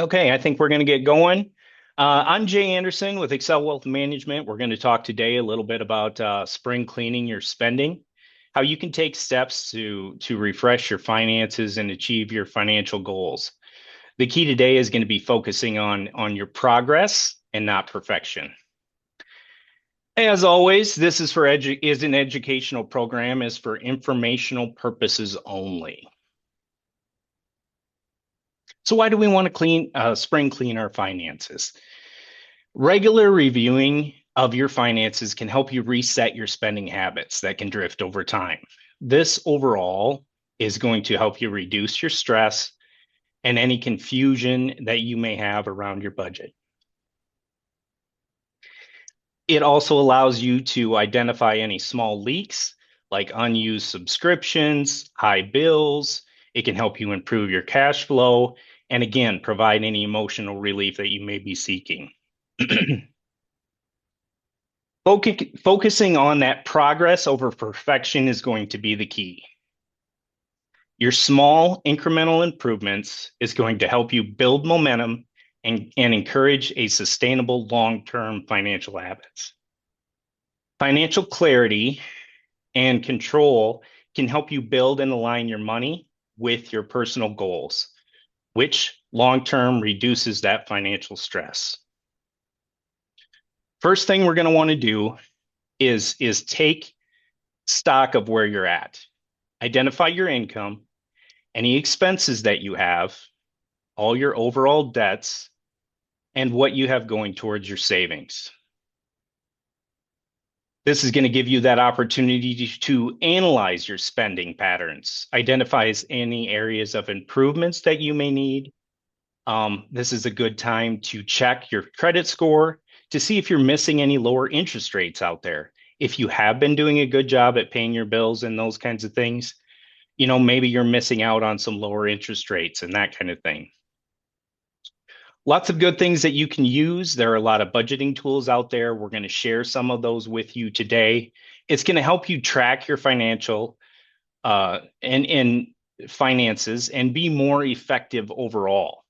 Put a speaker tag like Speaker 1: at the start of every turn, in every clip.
Speaker 1: Okay, I think we're going to get going. I'm Jay Anderson with Excel Wealth Management. We're going to talk today a little bit about spring cleaning your spending, how you can take steps to refresh your finances and achieve your financial goals. The key today is going to be focusing on your progress and not perfection. As always, this is an educational program, is for informational purposes only. So why do we want to spring clean our finances? Regular reviewing of your finances can help you reset your spending habits that can drift over time. This overall is going to help you reduce your stress and any confusion that you may have around your budget. It also allows you to identify any small leaks like unused subscriptions, high bills. It can help you improve your cash flow and again, provide any emotional relief that you may be seeking. Focusing on that progress over perfection is going to be the key. Your small incremental improvements is going to help you build momentum and encourage a sustainable long-term financial habits. Financial clarity and control can help you build and align your money with your personal goals, which long-term reduces that financial stress. First thing we're going to want to do is take stock of where you're at. Identify your income, any expenses that you have, all your overall debts, and what you have going towards your savings. This is going to give you that opportunity to analyze your spending patterns, identify any areas of improvements that you may need. This is a good time to check your credit score to see if you're missing any lower interest rates out there. If you have been doing a good job at paying your bills and those kinds of things, maybe you're missing out on some lower interest rates and that kind of thing. Lots of good things that you can use. There are a lot of budgeting tools out there. We're going to share some of those with you today. It's going to help you track your financial and finances and be more effective overall.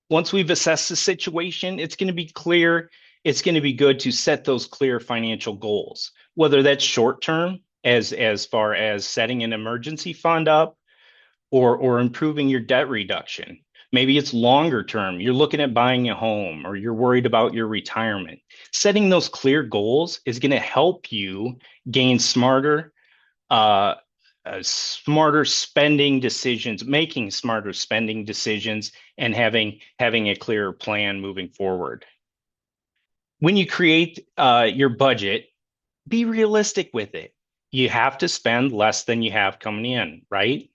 Speaker 1: Once we've assessed the situation, it's going to be clear. It's going to be good to set those clear financial goals, whether that's short term, as far as setting an emergency fund up, or improving your debt reduction. Maybe it's longer term. You're looking at buying a home or you're worried about your retirement. Setting those clear goals is going to help you gain uh, smarter spending decisions, making smarter spending decisions, and having a clearer plan moving forward. When you create your budget, be realistic with it. You have to spend less than you have coming in, right?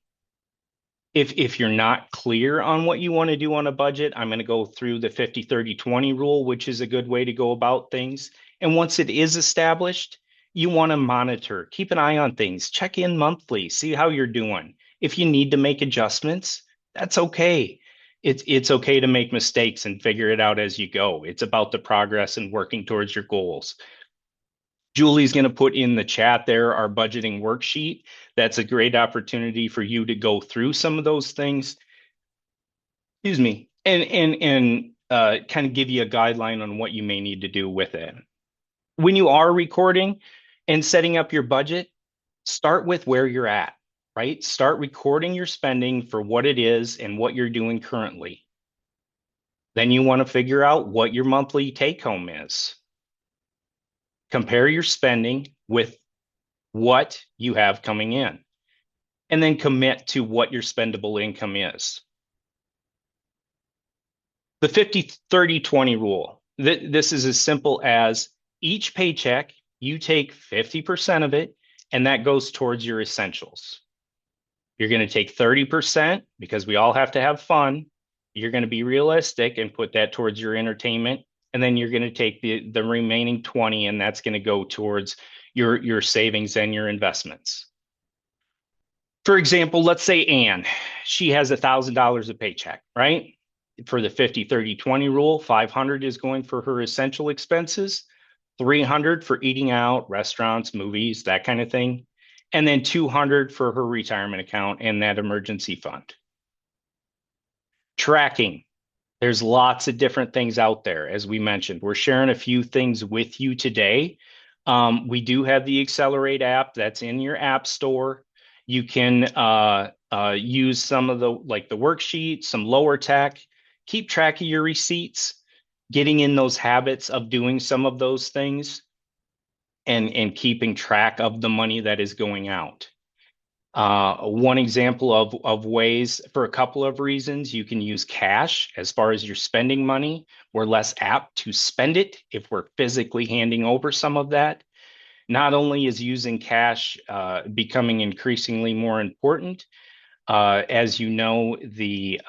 Speaker 1: If you're not clear on what you want to do on a budget, I'm going to go through the 50-30-20 rule, which is a good way to go about things. And once it is established, you want to monitor, keep an eye on things, check in monthly, see how you're doing. If you need to make adjustments, that's okay. It's okay to make mistakes and figure it out as you go. It's about the progress and working towards your goals. Julie's going to put in the chat there our budgeting worksheet. That's a great opportunity for you to go through some of those things. Excuse me, and kind of give you a guideline on what you may need to do with it. When you are recording and setting up your budget, start with where you're at, right? Start recording your spending for what it is and what you're doing currently. Then you want to figure out what your monthly take home is. Compare your spending with what you have coming in, and then commit to what your spendable income is. The 50-30-20 rule. This is as simple as each paycheck, you take 50% of it, and that goes towards your essentials. You're going to take 30% because we all have to have fun. You're going to be realistic and put that towards your entertainment. And then you're going to take the remaining 20, and that's going to go towards your savings and your investments. For example, let's say Anne, she has $1,000 a paycheck, right? For the 50-30-20 rule, 500 is going for her essential expenses, 300 for eating out, restaurants, movies, that kind of thing, and then 200 for her retirement account and that emergency fund. Tracking. There's lots of different things out there. As we mentioned, we're sharing a few things with you today. We do have the Accelerate app that's in your app store. You can use some of the like the worksheets, some lower tech, keep track of your receipts, getting in those habits of doing some of those things and keeping track of the money that is going out. One example of ways for a couple of reasons you can use cash as far as your spending money. We're less apt to spend it if we're physically handing over some of that. Not only is using cash becoming increasingly more important, as you know, the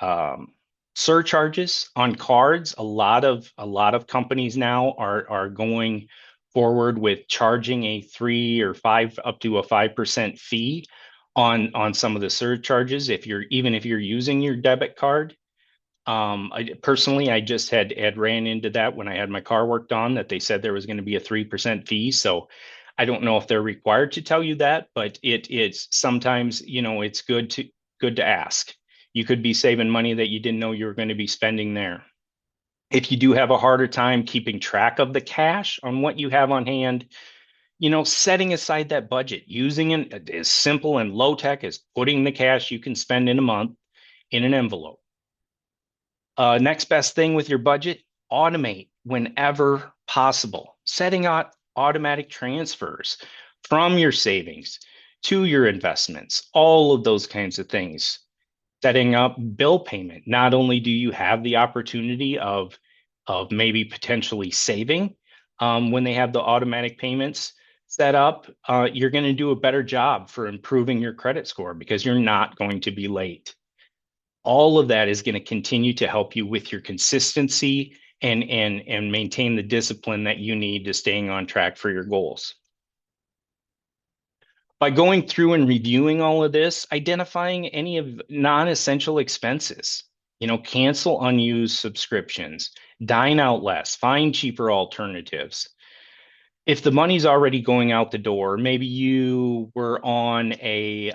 Speaker 1: surcharges on cards, a lot of companies now are going forward with charging a 3 or 5 up to a 5% fee on some of the surcharges if you're using your debit card. I just had ran into that when I had my car worked on, that they said there was going to be a 3% fee. So I don't know if they're required to tell you that, but it's sometimes, it's good to ask. You could be saving money that you didn't know you were going to be spending there. If you do have a harder time keeping track of the cash on what you have on hand, setting aside that budget, using it as simple and low tech as putting the cash you can spend in a month in an envelope. Next best thing with your budget, automate whenever possible. Setting out automatic transfers from your savings to your investments, all of those kinds of things. Setting up bill payment. Not only do you have the opportunity of maybe potentially saving when they have the automatic payments set up, you're going to do a better job for improving your credit score because you're not going to be late. All of that is going to continue to help you with your consistency and maintain the discipline that you need to staying on track for your goals. By going through and reviewing all of this, identifying any of non-essential expenses, cancel unused subscriptions, dine out less, find cheaper alternatives. If the money's already going out the door, maybe you were on a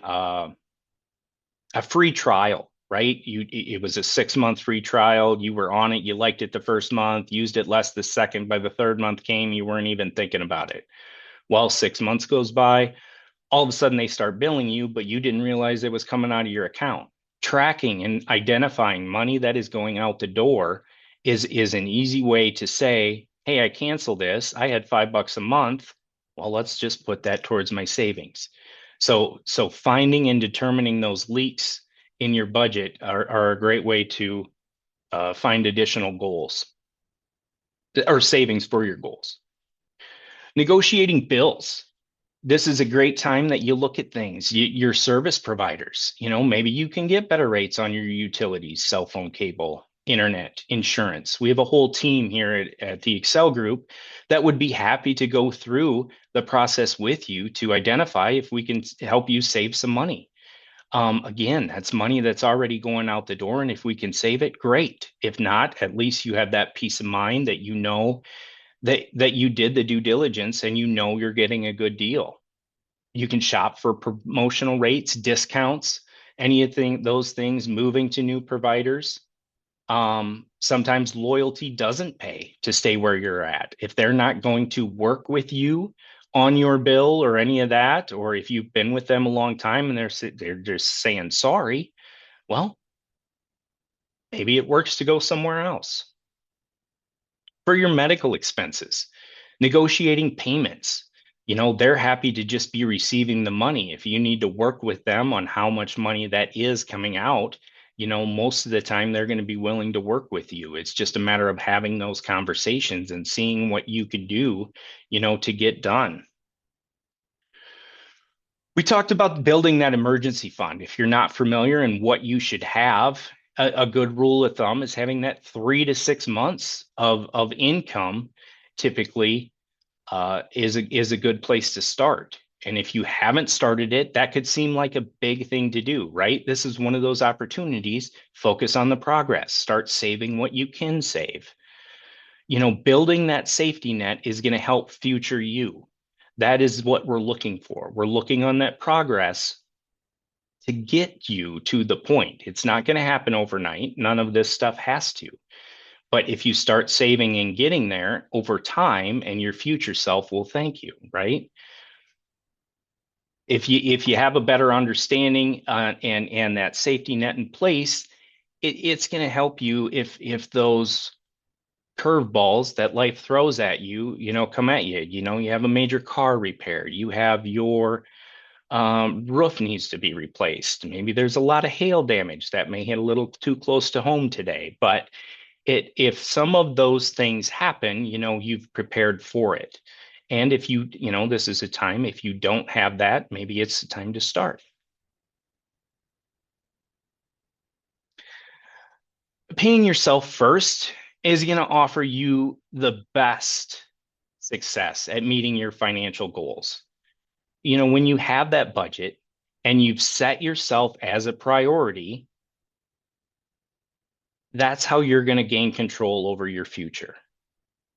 Speaker 1: free trial, right? It was a 6 month free trial. You were on it. You liked it the first month, used it less the second. By the third month came, you weren't even thinking about it. Well, 6 months goes by. All of a sudden they start billing you, but you didn't realize it was coming out of your account. Tracking and identifying money that is going out the door is an easy way to say, hey, I cancel this. I had $5 a month. Well, let's just put that towards my savings. So finding and determining those leaks in your budget are a great way to find additional goals or savings for your goals. Negotiating bills. This is a great time that you look at things. Your service providers, maybe you can get better rates on your utilities, cell phone, cable, internet, insurance. We have a whole team here at the Excel group that would be happy to go through the process with you to identify if we can help you save some money. Again, that's money that's already going out the door. And if we can save it, great. If not, at least you have that peace of mind that that you did the due diligence and you're getting a good deal. You can shop for promotional rates, discounts, anything, those things, moving to new providers. Sometimes loyalty doesn't pay to stay where you're at. If they're not going to work with you on your bill or any of that, or if you've been with them a long time and they're just saying sorry, well, maybe it works to go somewhere else. For your medical expenses, negotiating payments. They're happy to just be receiving the money. If you need to work with them on how much money that is coming out, most of the time they're going to be willing to work with you. It's just a matter of having those conversations and seeing what you could do, to get done. We talked about building that emergency fund. If you're not familiar and what you should have, a good rule of thumb is having that 3 to 6 months of income typically is a good place to start. And if you haven't started it, that could seem like a big thing to do, right? This is one of those opportunities. Focus on the progress. Start saving what you can save. Building that safety net is going to help future you. That is what we're looking for. We're looking on that progress to get you to the point. It's not going to happen overnight. None of this stuff has to. But if you start saving and getting there over time, and your future self will thank you, right? If you have a better understanding and that safety net in place, it's going to help you if those curveballs that life throws at you, come at you. You have a major car repair, you have your roof needs to be replaced. Maybe there's a lot of hail damage that may hit a little too close to home today, but if some of those things happen, you've prepared for it. And if this is a time, if you don't have that, maybe it's the time to start. Paying yourself first is going to offer you the best success at meeting your financial goals. When you have that budget and you've set yourself as a priority, that's how you're going to gain control over your future.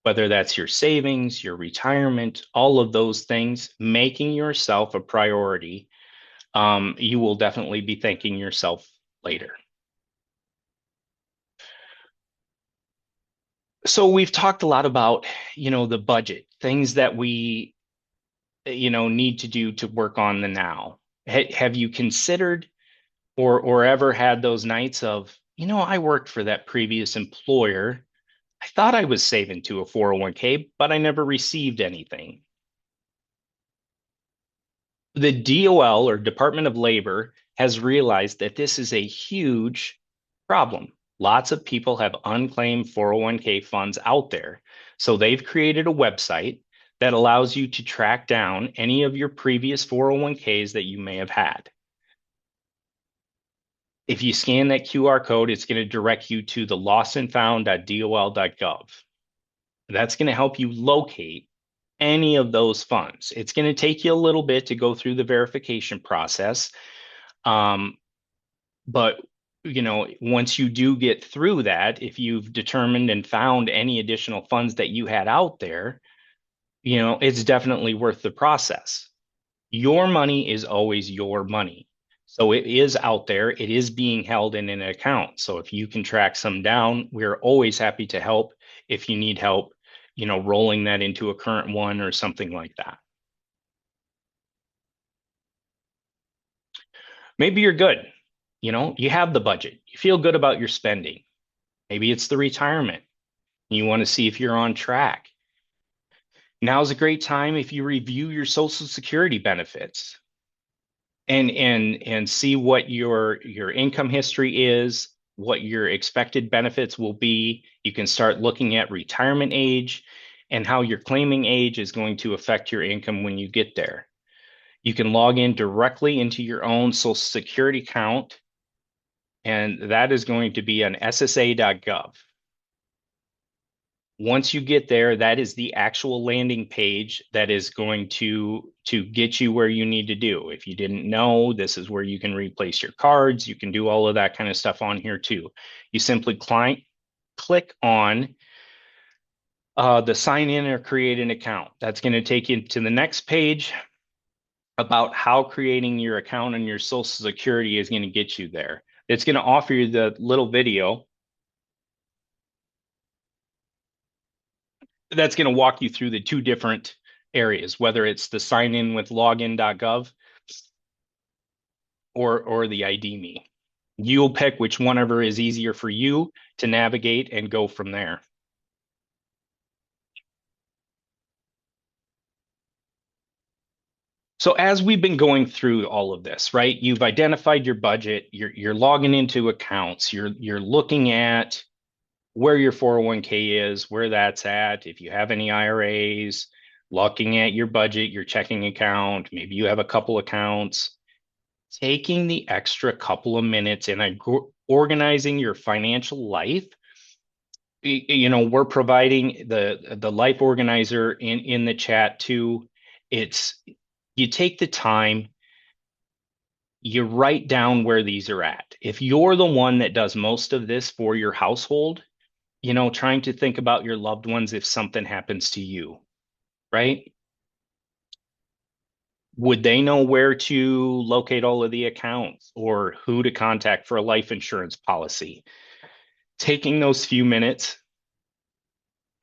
Speaker 1: Whether that's your savings, your retirement, all of those things, making yourself a priority, you will definitely be thanking yourself later. So we've talked a lot about, the budget, things that we, need to do to work on the now. Have you considered or ever had those nights of, I worked for that previous employer. I thought I was saving to a 401k, but I never received anything. The DOL, or Department of Labor, has realized that this is a huge problem. Lots of people have unclaimed 401k funds out there. So they've created a website that allows you to track down any of your previous 401ks that you may have had. If you scan that QR code, it's going to direct you to the lostandfound.dol.gov. That's going to help you locate any of those funds. It's going to take you a little bit to go through the verification process. But once you do get through that, if you've determined and found any additional funds that you had out there, it's definitely worth the process. Your money is always your money. So it is out there, it is being held in an account. So if you can track some down, we're always happy to help if you need help, rolling that into a current one or something like that. Maybe you're good. You have the budget. You feel good about your spending. Maybe it's the retirement. You want to see if you're on track. Now's a great time if you review your Social Security benefits and see what your income history is, what your expected benefits will be. You can start looking at retirement age and how your claiming age is going to affect your income when you get there. You can log in directly into your own Social Security account, and that is going to be on ssa.gov. Once you get there, that is the actual landing page that is going to get you where you need to do. If you didn't know, this is where you can replace your cards. You can do all of that kind of stuff on here too. You simply click on the sign in or create an account. That's going to take you to the next page about how creating your account and your Social Security is going to get you there. It's going to offer you the little video that's going to walk you through the two different areas, whether it's the sign in with login.gov or the ID me. You'll pick which whenever is easier for you to navigate and go from there. So as we've been going through all of this, right? You've identified your budget, you're logging into accounts, you're looking at where your 401k is, where that's at, if you have any IRAs, looking at your budget, your checking account, maybe you have a couple accounts, taking the extra couple of minutes and organizing your financial life. We're providing the life organizer in the chat too. It's you take the time, you write down where these are at. If you're the one that does most of this for your household, trying to think about your loved ones if something happens to you, right? Would they know where to locate all of the accounts or who to contact for a life insurance policy? Taking those few minutes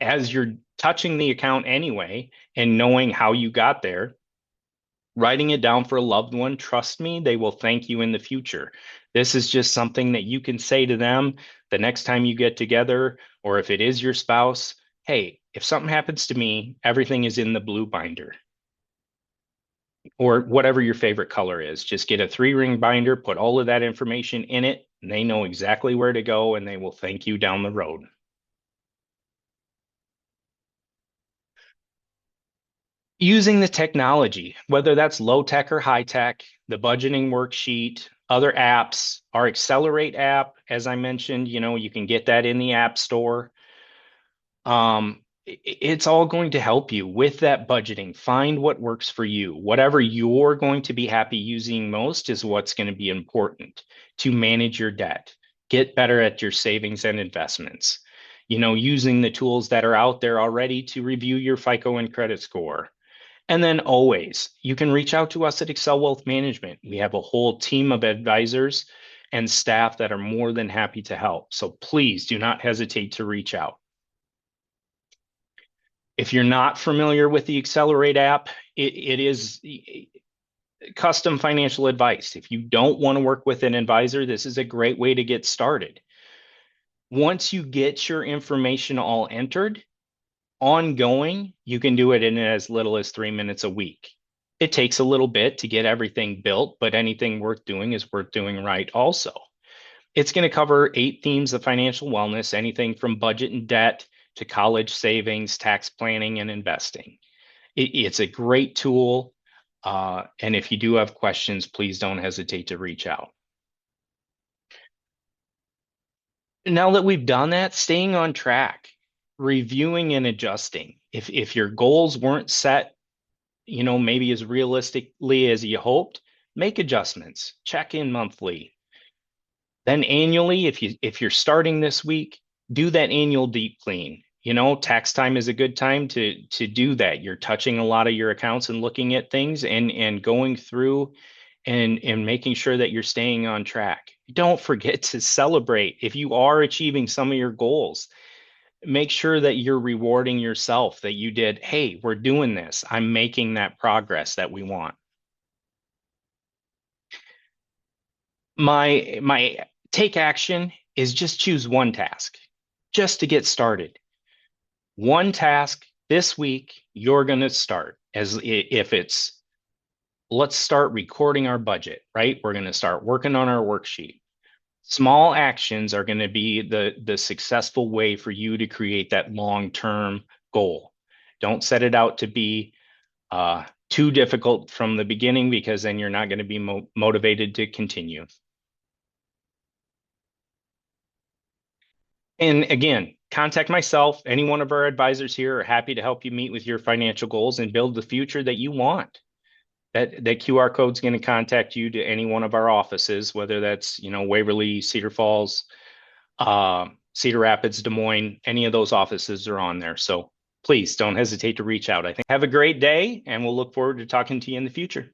Speaker 1: as you're touching the account anyway and knowing how you got there, writing it down for a loved one, trust me, they will thank you in the future. This is just something that you can say to them the next time you get together, or if it is your spouse, hey, if something happens to me, everything is in the blue binder or whatever your favorite color is. Just get a 3 ring binder, put all of that information in it, and they know exactly where to go and they will thank you down the road. Using the technology, whether that's low tech or high tech, the budgeting worksheet, other apps, our Accelerate app, as I mentioned, you can get that in the App Store. It's all going to help you with that budgeting. Find what works for you. Whatever you're going to be happy using most is what's going to be important to manage your debt. Get better at your savings and investments. Using the tools that are out there already to review your FICO and credit score. And then always, you can reach out to us at Excel Wealth Management. We have a whole team of advisors and staff that are more than happy to help. So please do not hesitate to reach out. If you're not familiar with the Accelerate app, it is custom financial advice. If you don't want to work with an advisor, this is a great way to get started. Once you get your information all entered, ongoing, you can do it in as little as 3 minutes a week. It takes a little bit to get everything built, but anything worth doing is worth doing right also. It's going to cover 8 themes of financial wellness, anything from budget and debt to college savings, tax planning, and investing. It's a great tool. And if you do have questions, please don't hesitate to reach out. Now that we've done that, staying on track, reviewing and adjusting. If your goals weren't set, maybe as realistically as you hoped, make adjustments, check in monthly. Then annually, if you're starting this week, do that annual deep clean. Tax time is a good time to do that. You're touching a lot of your accounts and looking at things and going through and making sure that you're staying on track. Don't forget to celebrate if you are achieving some of your goals. Make sure that you're rewarding yourself that you did, hey, we're doing this. I'm making that progress that we want. My take action is just choose one task just to get started. One task this week, you're going to start as if it's, let's start recording our budget, right? We're going to start working on our worksheet. Small actions are going to be the successful way for you to create that long-term goal. Don't set it out to be too difficult from the beginning because then you're not going to be motivated to continue. And again, contact myself. Any one of our advisors here are happy to help you meet with your financial goals and build the future that you want. That QR code is going to contact you to any one of our offices, whether that's Waverly, Cedar Falls, Cedar Rapids, Des Moines. Any of those offices are on there. So please don't hesitate to reach out. I think have a great day, and we'll look forward to talking to you in the future.